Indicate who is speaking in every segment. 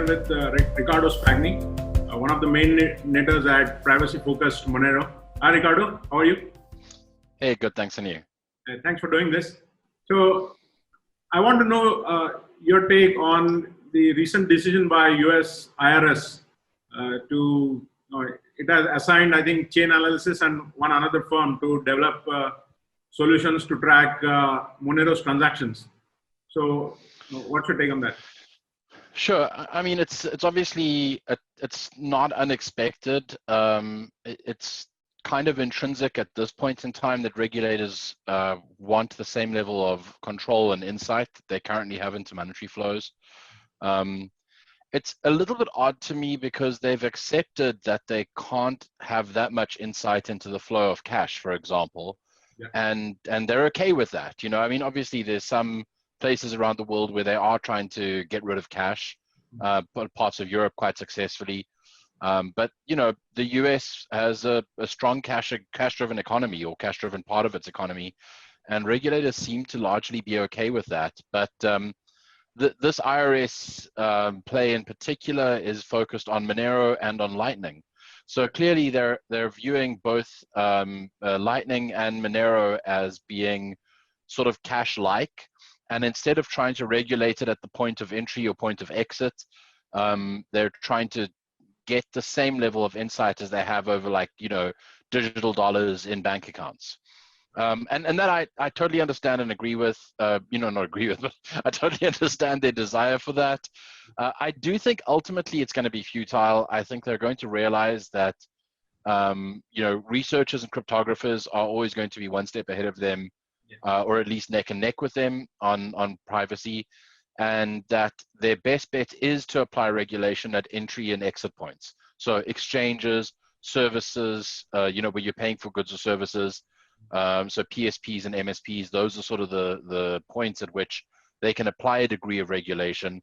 Speaker 1: with Riccardo Spagni, one of the main netters at privacy-focused Monero. Hi, Riccardo. How are you?
Speaker 2: Hey, good. Thanks, and you?
Speaker 1: Thanks for doing this. So, I want to know your take on the recent decision by US IRS it has assigned, I think, Chain Analysis and one another firm to develop solutions to track Monero's transactions. So, what's your take on that?
Speaker 2: Sure. I mean, it's obviously it's not unexpected. It's kind of intrinsic at this point in time that regulators want the same level of control and insight that they currently have into monetary flows. It's a little bit odd to me because they've accepted that they can't have that much insight into the flow of cash, for example, and they're okay with that. You know, I mean, obviously there's some places around the world where they are trying to get rid of cash, parts of Europe quite successfully. But you know, the US has a strong cash-driven economy, or cash-driven part of its economy, and regulators seem to largely be okay with that. But this IRS play in particular is focused on Monero and on Lightning. So clearly, they're viewing both Lightning and Monero as being sort of cash-like. And instead of trying to regulate it at the point of entry or point of exit, they're trying to get the same level of insight as they have over, like, you know, digital dollars in bank accounts. And that I totally understand and agree with, not agree with, but I totally understand their desire for that. I do think ultimately it's going to be futile. I think they're going to realize that, researchers and cryptographers are always going to be one step ahead of them, or at least neck and neck with them on privacy, and that their best bet is to apply regulation at entry and exit points. So exchanges, services, where you're paying for goods or services, so PSPs and MSPs, those are sort of the points at which they can apply a degree of regulation.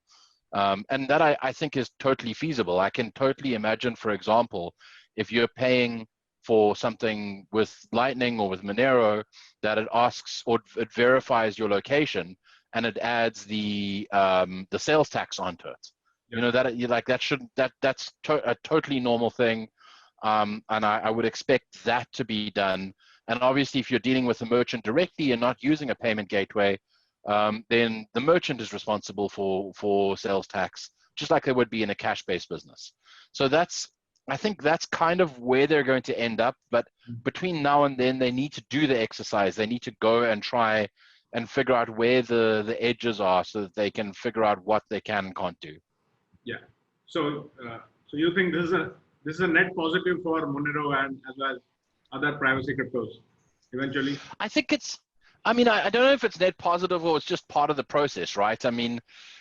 Speaker 2: And that I think is totally feasible. I can totally imagine, for example, if you're paying for something with Lightning or with Monero, that it asks or it verifies your location and it adds the sales tax onto it. You know, that you like that's a totally normal thing, and I would expect that to be done. And obviously, if you're dealing with a merchant directly and not using a payment gateway, then the merchant is responsible for sales tax, just like they would be in a cash-based business. So I think that's kind of where they're going to end up. But between now and then, they need to do the exercise. They need to go and try and figure out where the edges are so that they can figure out what they can and can't do.
Speaker 1: Yeah. So you think this is a net positive for Monero and as well as other privacy cryptos eventually?
Speaker 2: I think I don't know if it's net positive or it's just part of the process, right? I mean,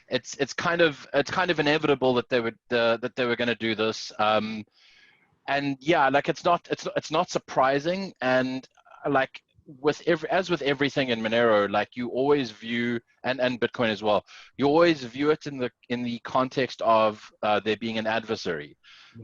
Speaker 2: it's kind of inevitable that they were going to do this, and yeah, like it's not surprising. And like with everything in Monero, like you always view, and Bitcoin as well, you always view it in the context of there being an adversary.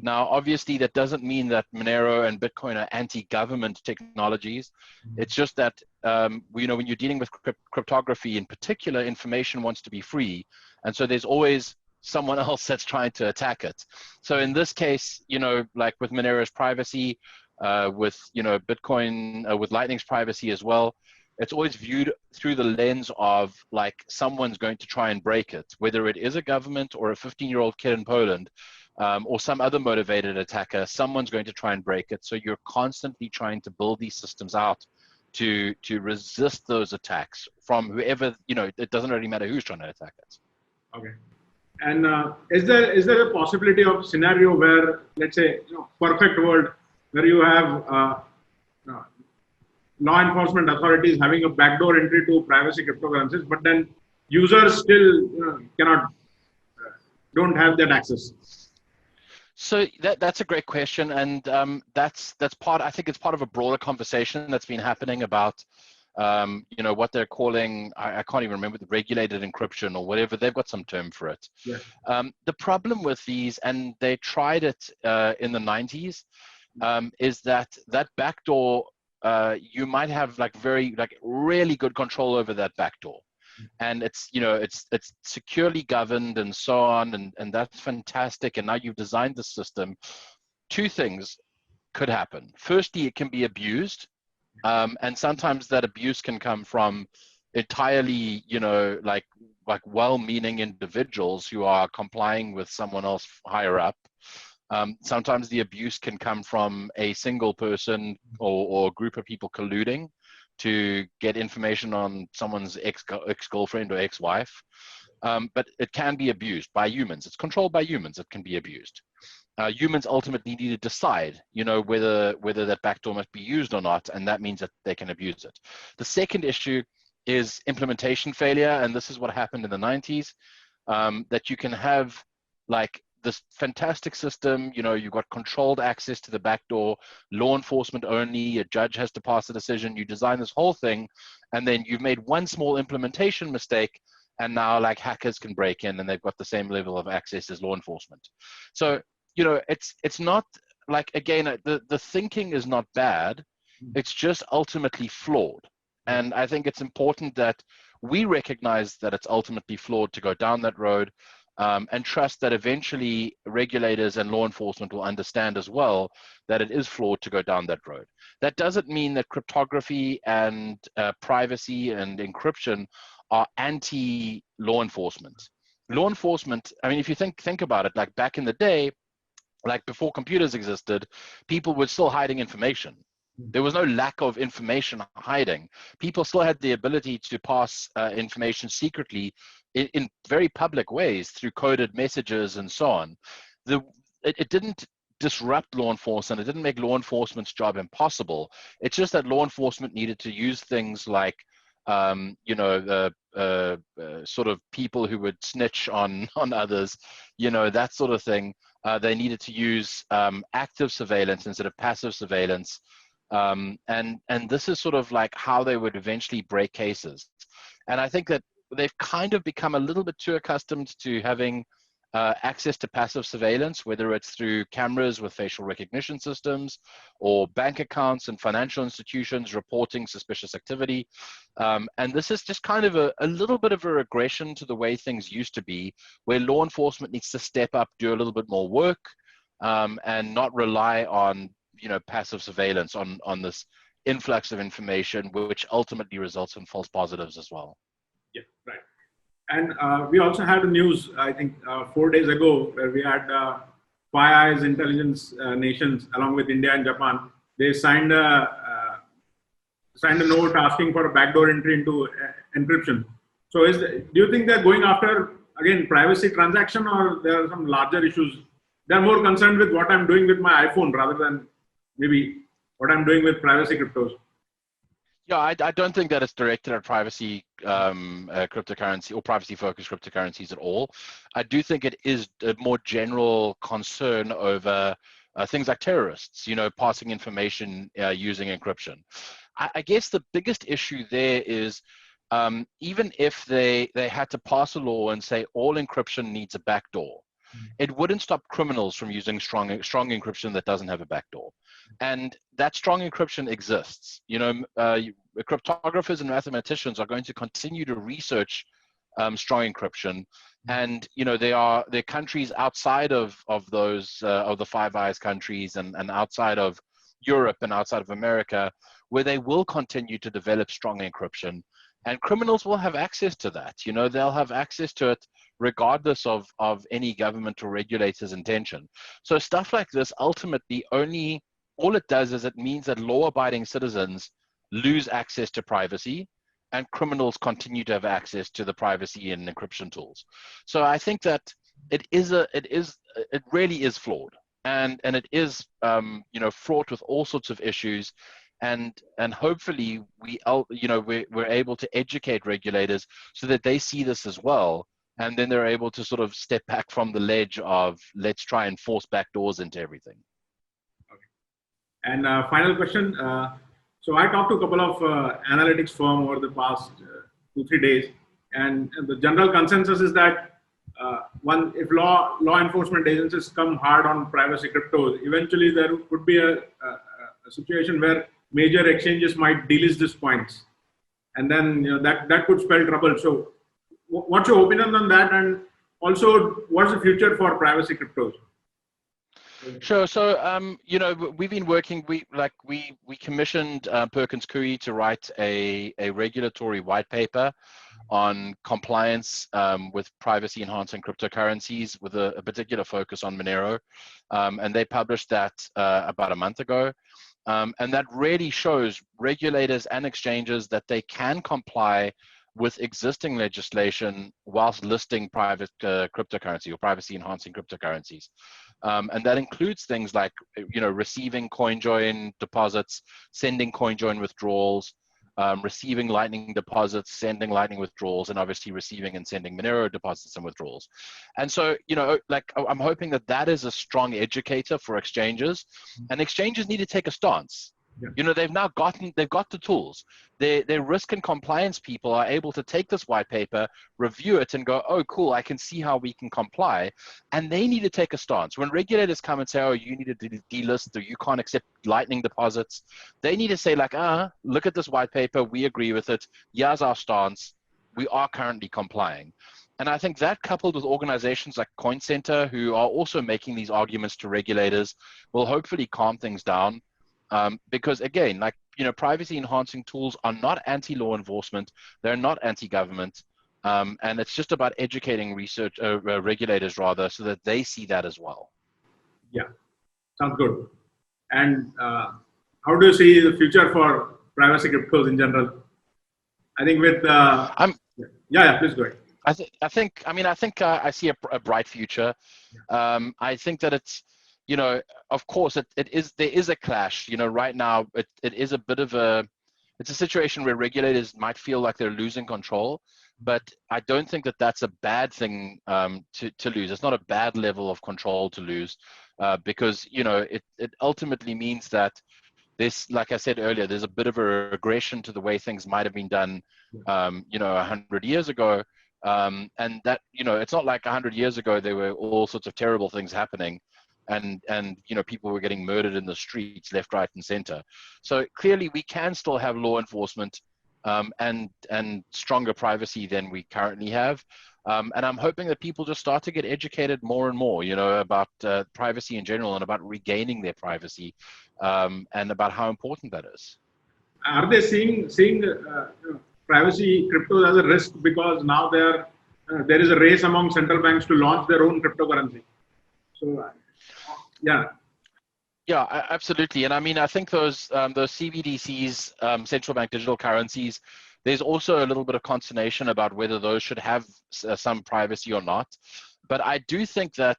Speaker 2: Now, obviously, that doesn't mean that Monero and Bitcoin are anti-government technologies. It's just that, when you're dealing with cryptography in particular, information wants to be free. And so there's always someone else that's trying to attack it. So in this case, like with Monero's privacy, with, Bitcoin, with Lightning's privacy as well, it's always viewed through the lens of like someone's going to try and break it, whether it is a government or a 15-year-old kid in Poland. Or some other motivated attacker, someone's going to try and break it. So you're constantly trying to build these systems out to resist those attacks from whoever, it doesn't really matter who's trying to attack it.
Speaker 1: Okay. And is there a possibility of scenario where, let's say, perfect world, where you have law enforcement authorities having a backdoor entry to privacy cryptocurrencies, but then users still don't have that access?
Speaker 2: So that's a great question, and that's part. I think it's part of a broader conversation that's been happening about, what they're calling. I can't even remember, the regulated encryption or whatever. They've got some term for it. Yeah. The problem with these, and they tried it in the 90s, is that backdoor. You might have really good control over that backdoor. and it's, you know, it's securely governed and so on, and that's fantastic. And now you've designed the system. Two things could happen. Firstly, it can be abused, and sometimes that abuse can come from entirely, you know, like well-meaning individuals who are complying with someone else higher up. Sometimes the abuse can come from a single person or group of people colluding to get information on someone's ex-girlfriend or ex-wife. But it can be abused by humans. It's controlled by humans. It can be abused. Humans ultimately need to decide, you know, whether that backdoor must be used or not, and that means that they can abuse it. The second issue is implementation failure, and this is what happened in the 90s, that you can have like this fantastic system, you know, you've got controlled access to the backdoor, law enforcement only, a judge has to pass a decision, you design this whole thing, and then you've made one small implementation mistake, and now like hackers can break in and they've got the same level of access as law enforcement. So, you know, it's not like, again, the thinking is not bad, it's just ultimately flawed. And I think it's important that we recognize that it's ultimately flawed to go down that road, and trust that eventually regulators and law enforcement will understand as well that it is flawed to go down that road. That doesn't mean that cryptography and privacy and encryption are anti-law enforcement. Law enforcement, I mean, if you think about it, like back in the day, like before computers existed, people were still hiding information. There was no lack of information hiding. People still had the ability to pass information secretly in very public ways through coded messages and so on. It didn't disrupt law enforcement. It didn't make law enforcement's job impossible. It's just that law enforcement needed to use things like, you know, sort of people who would snitch on others, you know, that sort of thing. They needed to use active surveillance instead of passive surveillance. And this is sort of like how they would eventually break cases. And I think that they've kind of become a little bit too accustomed to having access to passive surveillance, whether it's through cameras with facial recognition systems or bank accounts and financial institutions reporting suspicious activity. And this is just kind of a little bit of a regression to the way things used to be, where law enforcement needs to step up, do a little bit more work, and not rely on, you know, passive surveillance on this influx of information, which ultimately results in false positives as well.
Speaker 1: Yeah, right. And we also had the news, I think, 4 days ago, where we had Five Eyes intelligence nations, along with India and Japan. They signed a note asking for a backdoor entry into encryption. So, do you think they're going after, again, privacy transaction, or there are some larger issues? They're more concerned with what I'm doing with my iPhone rather than maybe what I'm doing with privacy cryptos.
Speaker 2: Yeah, I don't think that it's directed at privacy cryptocurrency or privacy-focused cryptocurrencies at all. I do think it is a more general concern over things like terrorists, you know, passing information using encryption. I guess the biggest issue there is even if they had to pass a law and say all encryption needs a backdoor, it wouldn't stop criminals from using strong encryption that doesn't have a backdoor. And that strong encryption exists. You know, cryptographers and mathematicians are going to continue to research strong encryption. And, you know, there are countries outside of those, of the Five Eyes countries and outside of Europe and outside of America, where they will continue to develop strong encryption. And criminals will have access to that. You know, they'll have access to it regardless of any government or regulator's intention. So stuff like this ultimately all it does is it means that law-abiding citizens lose access to privacy and criminals continue to have access to the privacy and encryption tools. So I think that it really is flawed, and it is you know, fraught with all sorts of issues. And hopefully we're able to educate regulators so that they see this as well, and then they're able to sort of step back from the ledge of let's try and force backdoors into everything.
Speaker 1: Okay. And final question. So I talked to a couple of analytics firms over the past 2-3 days, and the general consensus is that if law enforcement agencies come hard on privacy cryptos, eventually there could be a situation where major exchanges might delist these points, and then, you know, that could spell trouble. So what's your opinion on that? And also, what's the future for privacy cryptos?
Speaker 2: Sure. So, we've been working. We commissioned Perkins Coie to write a regulatory white paper on compliance with privacy enhancing cryptocurrencies, with a particular focus on Monero, and they published that about a month ago. And that really shows regulators and exchanges that they can comply with existing legislation whilst listing private cryptocurrency or privacy enhancing cryptocurrencies. And that includes things like, receiving CoinJoin deposits, sending CoinJoin withdrawals, receiving Lightning deposits, sending Lightning withdrawals, and obviously receiving and sending Monero deposits and withdrawals. And so, I'm hoping that is a strong educator for exchanges, and exchanges need to take a stance. Yeah. They've got the tools. Their risk and compliance people are able to take this white paper, review it, and go, oh, cool, I can see how we can comply. And they need to take a stance. When regulators come and say, oh, you need to delist, or you can't accept Lightning deposits, they need to say, like, look at this white paper, we agree with it, here's our stance, we are currently complying. And I think that, coupled with organizations like Coin Center, who are also making these arguments to regulators, will hopefully calm things down. Because again, privacy enhancing tools are not anti-law enforcement, they're not anti-government, and it's just about educating regulators rather, so that they see that as well.
Speaker 1: Yeah, sounds good. And how do you see the future for privacy cryptos in general? I think with please go ahead.
Speaker 2: I think I see a bright future. I think that it's, of course, there is a clash. Right now, it is a bit of it's a situation where regulators might feel like they're losing control, but I don't think that that's a bad thing to lose. It's not a bad level of control to lose, because, it ultimately means that this, like I said earlier, there's a bit of a regression to the way things might have been done, 100 years ago. And that, it's not like 100 years ago, there were all sorts of terrible things happening. And people were getting murdered in the streets, left, right, and center. So clearly, we can still have law enforcement and stronger privacy than we currently have. And I'm hoping that people just start to get educated more and more, about privacy in general, and about regaining their privacy, and about how important that is.
Speaker 1: Are they seeing privacy cryptos as a risk, because now there is a race among central banks to launch their own cryptocurrency? So.
Speaker 2: Yeah, absolutely. And I think those CBDCs, central bank digital currencies, there's also a little bit of consternation about whether those should have some privacy or not. But I do think that,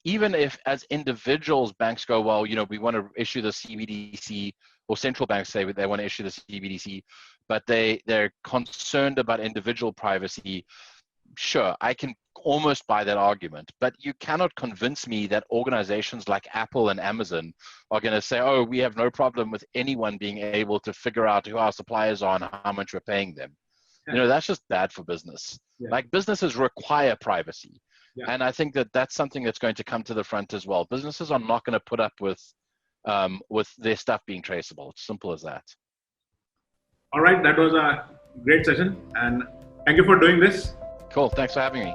Speaker 2: even if as individuals banks go, well, we want to issue the CBDC, or central banks say they want to issue the CBDC, but they're concerned about individual privacy. Sure, I can almost buy that argument, but you cannot convince me that organizations like Apple and Amazon are going to say, oh, we have no problem with anyone being able to figure out who our suppliers are and how much we're paying them. Yeah. That's just bad for business. Yeah. Like, businesses require privacy. Yeah. And I think that that's something that's going to come to the front as well. Businesses are not going to put up with their stuff being traceable. It's simple as that.
Speaker 1: All right, that was a great session, and thank you for doing this.
Speaker 2: Cool. Thanks for having me.